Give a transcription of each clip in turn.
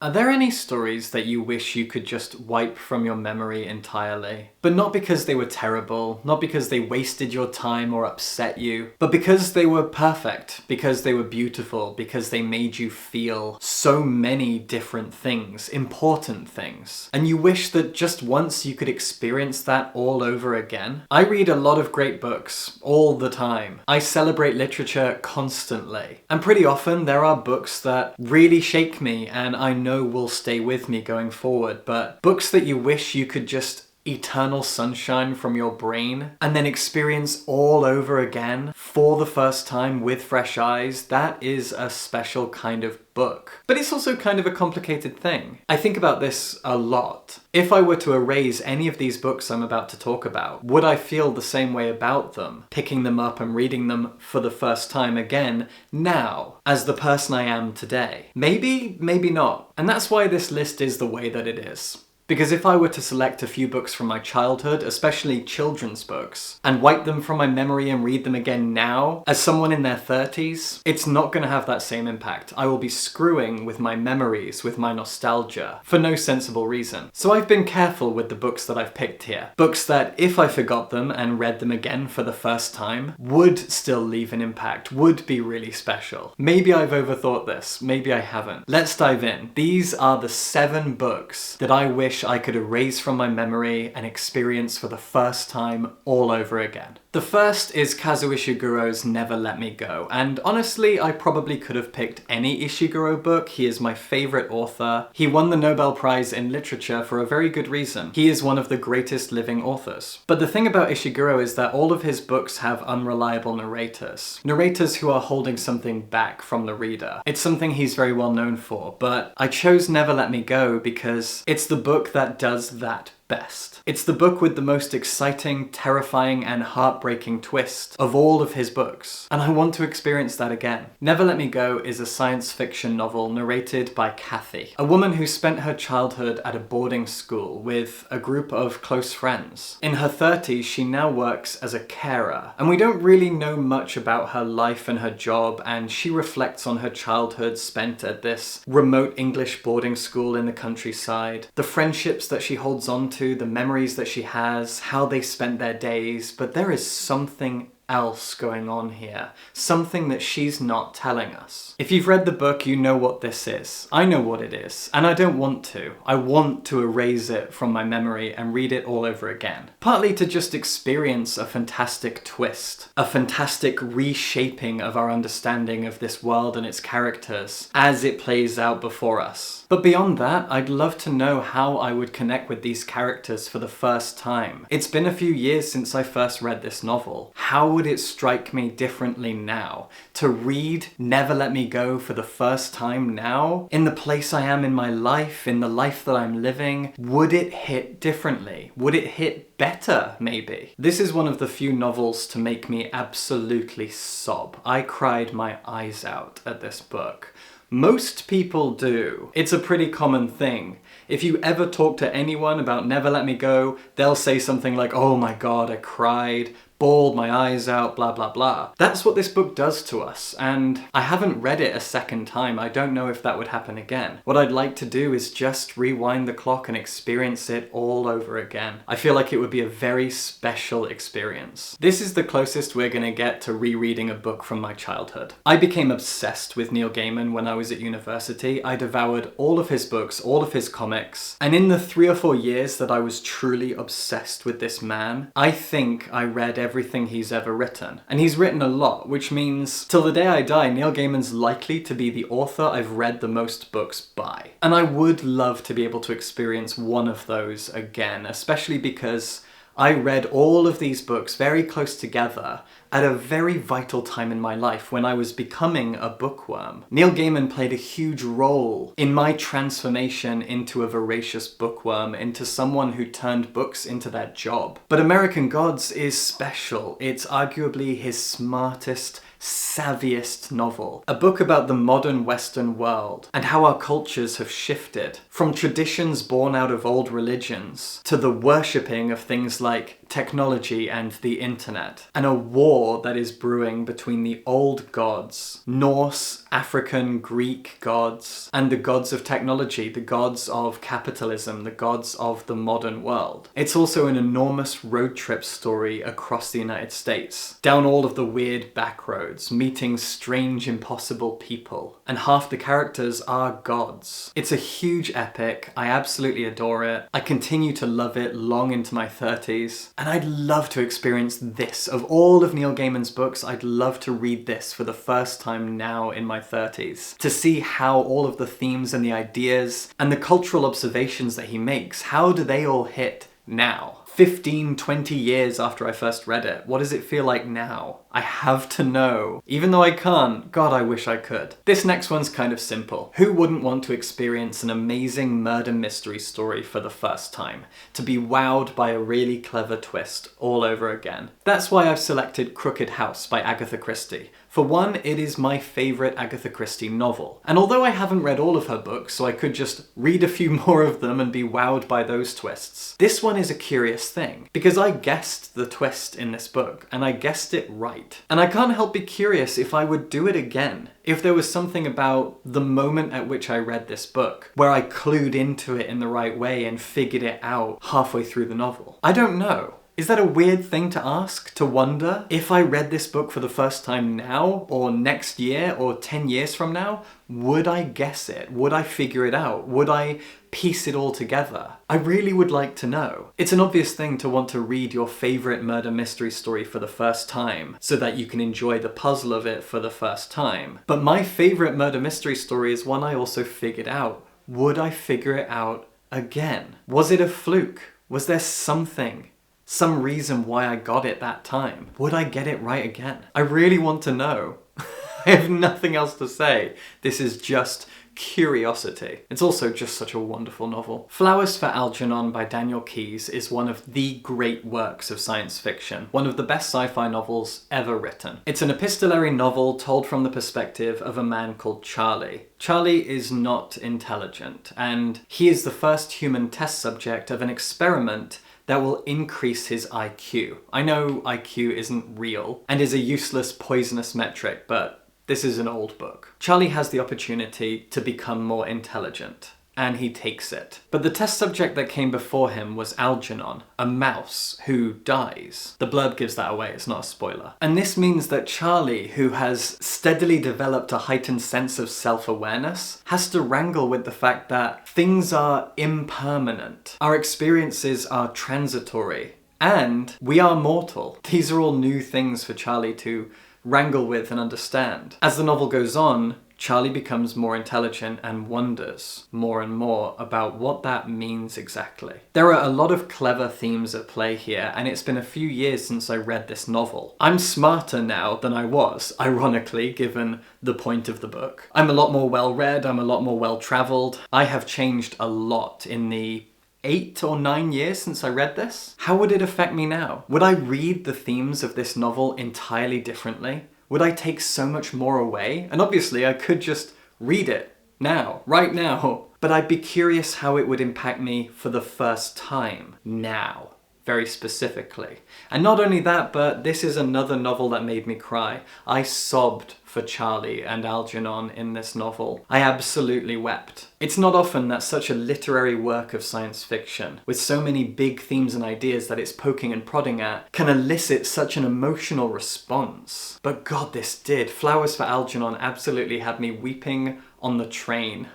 Are there any stories that you wish you could just wipe from your memory entirely? But not because they were terrible, not because they wasted your time or upset you, but because they were perfect, because they were beautiful, because they made you feel so many different things, important things. And you wish that just once you could experience that all over again? I read a lot of great books, all the time. I celebrate literature constantly. And pretty often there are books that really shake me and I know will stay with me going forward, but books that you wish you could just eternal sunshine from your brain and then experience all over again for the first time with fresh eyes, that is a special kind of book. But it's also kind of a complicated thing. I think about this a lot. If I were to erase any of these books I'm about to talk about, would I feel the same way about them, picking them up and reading them for the first time again now, as the person I am today? Maybe, maybe not. And that's why this list is the way that it is. Because if I were to select a few books from my childhood, especially children's books, and wipe them from my memory and read them again now, as someone in their 30s, it's not going to have that same impact. I will be screwing with my memories, with my nostalgia, for no sensible reason. So I've been careful with the books that I've picked here. Books that, if I forgot them and read them again for the first time, would still leave an impact, would be really special. Maybe I've overthought this, maybe I haven't. Let's dive in. These are the 7 books that I wish I could erase from my memory and experience for the first time all over again. The first is Kazuo Ishiguro's Never Let Me Go, and honestly I probably could have picked any Ishiguro book. He is my favourite author. He won the Nobel Prize in Literature for a very good reason. He is one of the greatest living authors. But the thing about Ishiguro is that all of his books have unreliable narrators. Narrators who are holding something back from the reader. It's something he's very well known for, but I chose Never Let Me Go because it's the book that does that best. It's the book with the most exciting, terrifying, and heartbreaking twist of all of his books, and I want to experience that again. Never Let Me Go is a science fiction novel narrated by Kathy, a woman who spent her childhood at a boarding school with a group of close friends. In her 30s, she now works as a carer, and we don't really know much about her life and her job, and she reflects on her childhood spent at this remote English boarding school in the countryside, the friendships that she holds on to, the memories that she has, how they spent their days, but there is something else going on here. Something that she's not telling us. If you've read the book, you know what this is. I know what it is, and I don't want to. I want to erase it from my memory and read it all over again. Partly to just experience a fantastic twist, a fantastic reshaping of our understanding of this world and its characters as it plays out before us. But beyond that, I'd love to know how I would connect with these characters for the first time. It's been a few years since I first read this novel. How would it strike me differently now? To read Never Let Me Go for the first time now? In the place I am in my life, in the life that I'm living, would it hit differently? Would it hit better, maybe? This is one of the few novels to make me absolutely sob. I cried my eyes out at this book. Most people do. It's a pretty common thing. If you ever talk to anyone about Never Let Me Go, they'll say something like, "Oh my god, I cried, bawled my eyes out, blah blah blah." That's what this book does to us, and I haven't read it a second time. I don't know if that would happen again. What I'd like to do is just rewind the clock and experience it all over again. I feel like it would be a very special experience. This is the closest we're gonna get to rereading a book from my childhood. I became obsessed with Neil Gaiman when I was at university. I devoured all of his books, all of his comics, and in the 3 or 4 years that I was truly obsessed with this man, I think I read everything he's ever written. And he's written a lot, which means till the day I die, Neil Gaiman's likely to be the author I've read the most books by. And I would love to be able to experience one of those again, especially because I read all of these books very close together at a very vital time in my life when I was becoming a bookworm. Neil Gaiman played a huge role in my transformation into a voracious bookworm, into someone who turned books into their job. But American Gods is special. It's arguably his smartest, savviest novel. A book about the modern Western world and how our cultures have shifted from traditions born out of old religions to the worshipping of things like technology and the internet, and a war that is brewing between the old gods, Norse, African, Greek gods, and the gods of technology, the gods of capitalism, the gods of the modern world. It's also an enormous road trip story across the United States, down all of the weird back roads, meeting strange, impossible people, and half the characters are gods. It's a huge epic. I absolutely adore it. I continue to love it long into my 30s. And I'd love to experience this. Of all of Neil Gaiman's books, I'd love to read this for the first time now in my 30s. To see how all of the themes and the ideas and the cultural observations that he makes, how do they all hit now? 15, 20 years after I first read it. What does it feel like now? I have to know. Even though I can't, God, I wish I could. This next one's kind of simple. Who wouldn't want to experience an amazing murder mystery story for the first time? To be wowed by a really clever twist all over again. That's why I've selected Crooked House by Agatha Christie. For one, it is my favourite Agatha Christie novel. And although I haven't read all of her books, so I could just read a few more of them and be wowed by those twists, this one is a curious thing, because I guessed the twist in this book, and I guessed it right. And I can't help be curious if I would do it again, if there was something about the moment at which I read this book, where I clued into it in the right way and figured it out halfway through the novel. I don't know. Is that a weird thing to ask? To wonder? If I read this book for the first time now, or next year, or 10 years from now, would I guess it? Would I figure it out? Would I piece it all together? I really would like to know. It's an obvious thing to want to read your favourite murder mystery story for the first time, so that you can enjoy the puzzle of it for the first time. But my favourite murder mystery story is one I also figured out. Would I figure it out again? Was it a fluke? Was there something? Some reason why I got it that time? Would I get it right again? I really want to know. I have nothing else to say. This is just curiosity. It's also just such a wonderful novel. Flowers for Algernon by Daniel Keyes is one of the great works of science fiction, one of the best sci-fi novels ever written. It's an epistolary novel told from the perspective of a man called Charlie. Charlie is not intelligent, and he is the first human test subject of an experiment that will increase his IQ. I know IQ isn't real and is a useless, poisonous metric, but this is an old book. Charlie has the opportunity to become more intelligent, and he takes it. But the test subject that came before him was Algernon, a mouse who dies. The blurb gives that away, it's not a spoiler. And this means that Charlie, who has steadily developed a heightened sense of self-awareness, has to wrangle with the fact that things are impermanent. Our experiences are transitory, and we are mortal. These are all new things for Charlie to wrangle with and understand. As the novel goes on, Charlie becomes more intelligent and wonders more and more about what that means exactly. There are a lot of clever themes at play here, and it's been a few years since I read this novel. I'm smarter now than I was, ironically, given the point of the book. I'm a lot more well-read, I'm a lot more well-travelled. I have changed a lot in the 8 or 9 years since I read this. How would it affect me now? Would I read the themes of this novel entirely differently? Would I take so much more away? And obviously I could just read it now, right now. But I'd be curious how it would impact me for the first time now, very specifically. And not only that, but this is another novel that made me cry. I sobbed for Charlie and Algernon in this novel. I absolutely wept. It's not often that such a literary work of science fiction, with so many big themes and ideas that it's poking and prodding at, can elicit such an emotional response. But God, this did. Flowers for Algernon absolutely had me weeping on the train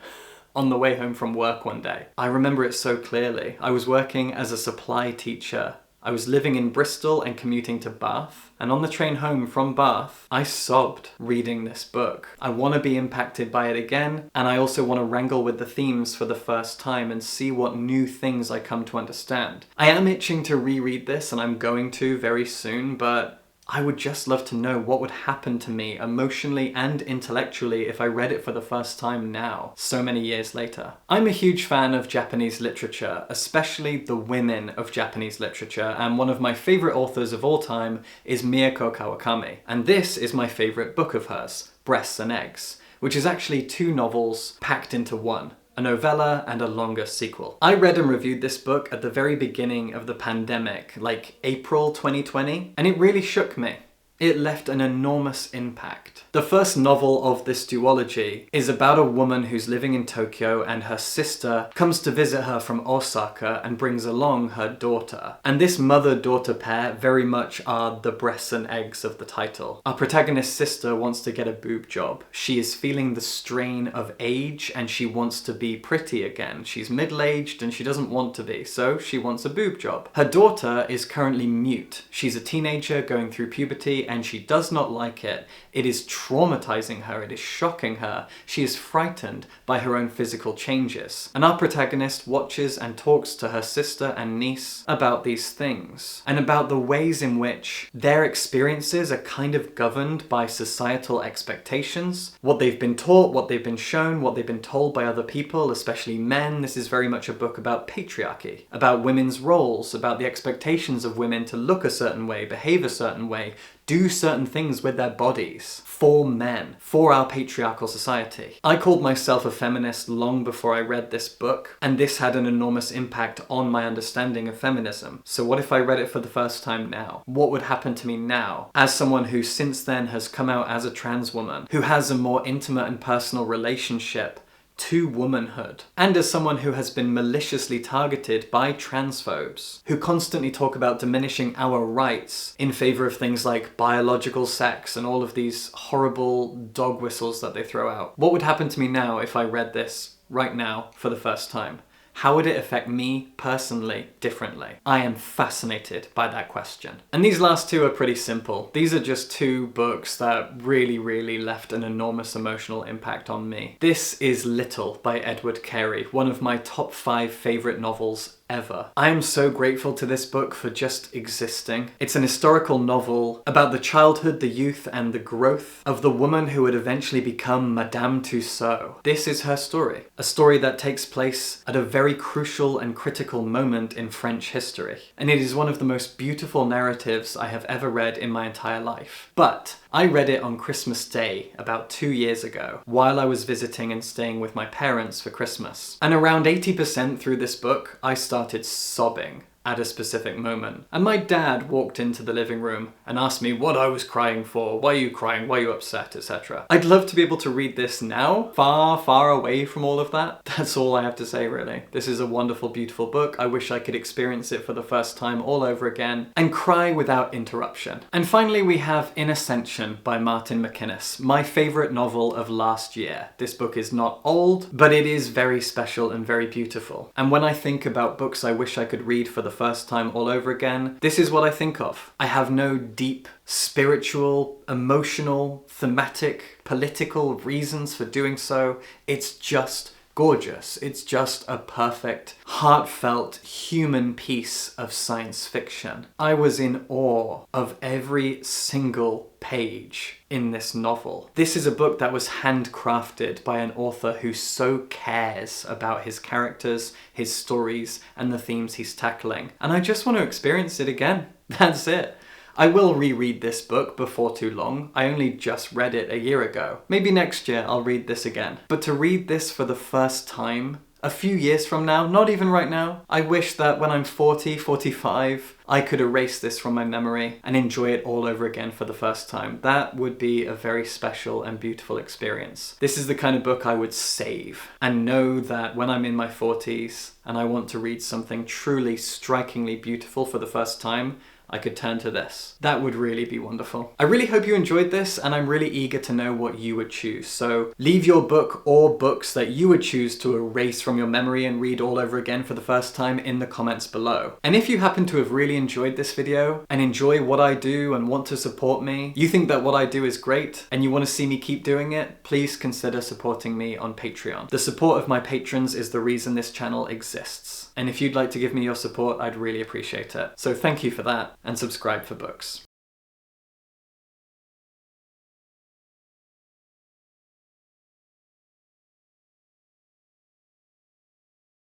on the way home from work one day. I remember it so clearly. I was working as a supply teacher. I was living in Bristol and commuting to Bath, and on the train home from Bath, I sobbed reading this book. I want to be impacted by it again, and I also want to wrangle with the themes for the first time and see what new things I come to understand. I am itching to reread this, and I'm going to very soon, but I would just love to know what would happen to me emotionally and intellectually if I read it for the first time now, so many years later. I'm a huge fan of Japanese literature, especially the women of Japanese literature, and one of my favorite authors of all time is Miyako Kawakami. And this is my favorite book of hers, Breasts and Eggs, which is actually 2 novels packed into one. A novella and a longer sequel. I read and reviewed this book at the very beginning of the pandemic, like April 2020, and it really shook me. It left an enormous impact. The first novel of this duology is about a woman who's living in Tokyo and her sister comes to visit her from Osaka and brings along her daughter. And this mother-daughter pair very much are the breasts and eggs of the title. Our protagonist's sister wants to get a boob job. She is feeling the strain of age and she wants to be pretty again. She's middle-aged and she doesn't want to be, so she wants a boob job. Her daughter is currently mute. She's a teenager going through puberty and she does not like it. It is traumatizing her, it is shocking her. She is frightened by her own physical changes. And our protagonist watches and talks to her sister and niece about these things, and about the ways in which their experiences are kind of governed by societal expectations. What they've been taught, what they've been shown, what they've been told by other people, especially men. This is very much a book about patriarchy, about women's roles, about the expectations of women to look a certain way, behave a certain way, do certain things with their bodies for men, for our patriarchal society. I called myself a feminist long before I read this book, and this had an enormous impact on my understanding of feminism. So what if I read it for the first time now? What would happen to me now, as someone who since then has come out as a trans woman, who has a more intimate and personal relationship to womanhood, and as someone who has been maliciously targeted by transphobes, who constantly talk about diminishing our rights in favor of things like biological sex and all of these horrible dog whistles that they throw out. What would happen to me now if I read this right now for the first time? How would it affect me personally differently? I am fascinated by that question. And these last 2 are pretty simple. These are just 2 books that really left an enormous emotional impact on me. This is Little by Edward Carey, one of my top 5 favorite novels ever. I am so grateful to this book for just existing. It's an historical novel about the childhood, the youth, and the growth of the woman who would eventually become Madame Tussaud. This is her story. A story that takes place at a very crucial and critical moment in French history. And it is one of the most beautiful narratives I have ever read in my entire life. But I read it on Christmas Day about 2 years ago, while I was visiting and staying with my parents for Christmas. And around 80% through this book, I started sobbing at a specific moment. And my dad walked into the living room and asked me what I was crying for, why are you crying, why are you upset, etc. I'd love to be able to read this now, far away from all of that. That's all I have to say, really. This is a wonderful, beautiful book. I wish I could experience it for the first time all over again and cry without interruption. And finally, we have In Ascension by Martin McInnes, my favorite novel of last year. This book is not old, but it is very special and very beautiful. And when I think about books I wish I could read for the first time all over again, this is what I think of. I have no deep spiritual, emotional, thematic, political reasons for doing so. It's just gorgeous. It's just a perfect, heartfelt, human piece of science fiction. I was in awe of every single page in this novel. This is a book that was handcrafted by an author who so cares about his characters, his stories, and the themes he's tackling. And I just want to experience it again. That's it. I will reread this book before too long. I only just read it a year ago. Maybe next year I'll read this again. But to read this for the first time, a few years from now, not even right now, I wish that when I'm 40, 45, I could erase this from my memory and enjoy it all over again for the first time. That would be a very special and beautiful experience. This is the kind of book I would save and know that when I'm in my 40s and I want to read something truly strikingly beautiful for the first time, I could turn to this. That would really be wonderful. I really hope you enjoyed this, and I'm really eager to know what you would choose. So leave your book or books that you would choose to erase from your memory and read all over again for the first time in the comments below. And if you happen to have really enjoyed this video and enjoy what I do and want to support me, you think that what I do is great and you want to see me keep doing it, please consider supporting me on Patreon. The support of my patrons is the reason this channel exists. And if you'd like to give me your support, I'd really appreciate it. So thank you for that, and subscribe for books.